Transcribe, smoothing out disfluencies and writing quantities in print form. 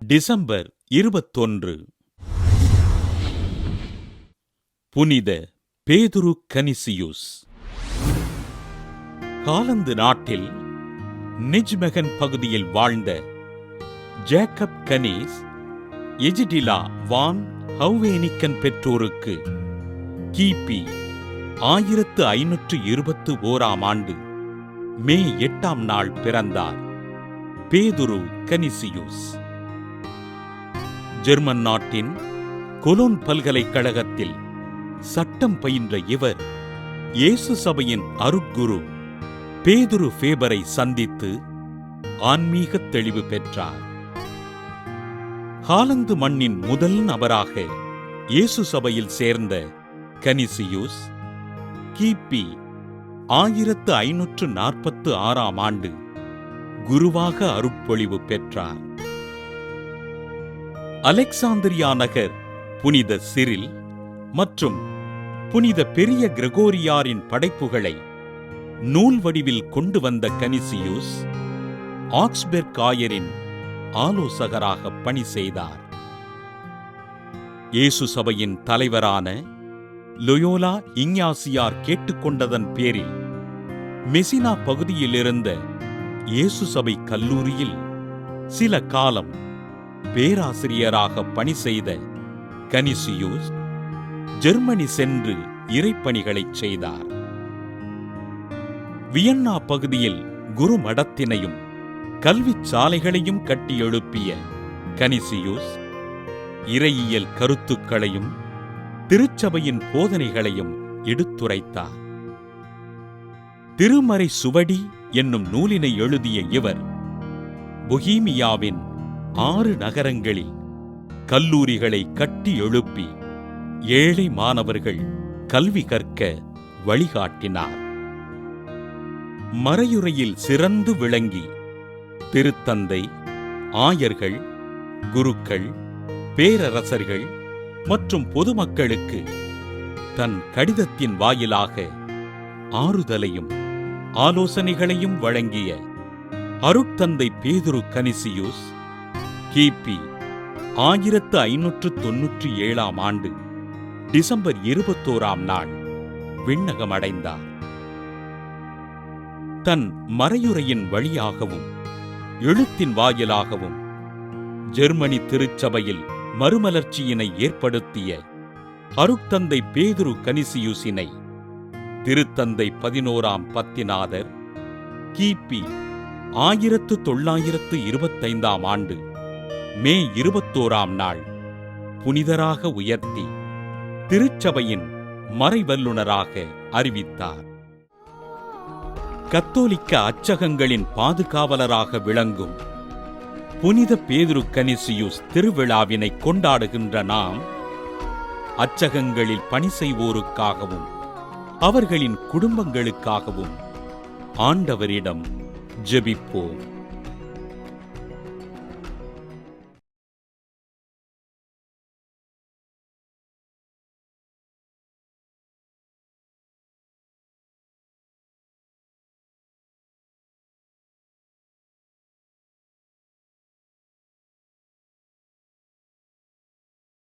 December 21. புனித பேதுரு கனிசியுஸ். Holland நாட்டில் நிஜ்மெகன் பகுதியில் வாழ்ந்த ஜேக்கப் கனீஸ் எஜிடிலா வான் ஹௌவேனிக்கன் பெற்றோருக்கு கிபி 1521 மே 8 பிறந்தார் பேதுரு கனிசியுஸ். ஜெர்மன் நாட்டின் கொலோன் பல்கலைக்கழகத்தில் சட்டம் பயின்ற இவர் இயேசு சபையின் அருட்குரு பேதுரு ஃபேபரை சந்தித்து ஆன்மீக தெளிவு பெற்றார். ஹாலந்து மண்ணின் முதல் நபராக இயேசு சபையில் சேர்ந்த கனிசியுஸ் கிபி 1546 குருவாக அருட்பொழிவு பெற்றார். அலெக்சாந்திரியா நகர் புனித சிரில் மற்றும் புனித பெரிய கிரகோரியாரின் படைப்புகளை நூல் வடிவில் கொண்டு வந்த கனிசியுஸ் ஆக்ஸ்பெர்க் ஆயரின் ஆலோசகராக பணி செய்தார். இயேசு சபையின் தலைவரான லொயோலா இஞ்ஞாசியார் கேட்டுக்கொண்டதன் பேரில் மெசினா பகுதியில் இருந்த இயேசு சபை கல்லூரியில் சில காலம் பேராசிரியராக பணி செய்த கனிசியுஸ் ஜெர்மனி சென்று இறைப்பணிகளைச் செய்தார். வியன்னா பகுதியில் குரு மடத்தினையும் கல்விச் சாலைகளையும் கட்டி எழுப்பிய கனிசியுஸ் இறையியல் கருத்துக்களையும் திருச்சபையின் போதனைகளையும் எடுத்துரைத்தார். திருமறை சுவடி என்னும் நூலினை எழுதிய இவர் பொஹீமியாவின் 6 நகரங்களில் கல்லூரிகளை கட்டி எழுப்பி ஏழை மாணவர்கள் கல்வி கற்க வழிகாட்டினார். மறையுறையில் சிறந்து விளங்கி திருத்தந்தை, ஆயர்கள், குருக்கள், பேரரசர்கள் மற்றும் பொதுமக்களுக்கு தன் கடிதத்தின் வாயிலாக ஆறுதலையும் ஆலோசனைகளையும் வழங்கிய அருட்தந்தை பேதுரு கனிசியுஸ் கிபி 1597 டிசம்பர் 21 விண்ணகமடைந்தார். தன் மறையுறையின் வழியாகவும் எழுத்தின் வாயிலாகவும் ஜெர்மனி திருச்சபையில் மறுமலர்ச்சியினை ஏற்படுத்திய அருட்தந்தை பேதுரு கனிசியுசினை திருத்தந்தை 11 பத்திநாதர் கிபி 1925 மே 21 புனிதராக உயர்த்தி திருச்சபையின் மறைவல்லுனராக அறிவித்தார். கத்தோலிக்க அச்சகங்களின் பாதுகாவலராக விளங்கும் புனித பேதுரு கனிசியுஸ் திருவிழாவினை கொண்டாடுகின்ற நாம் அச்சகங்களில் பணி செய்வோருக்காகவும் அவர்களின் குடும்பங்களுக்காகவும் ஆண்டவரிடம் ஜெபிப்போம்.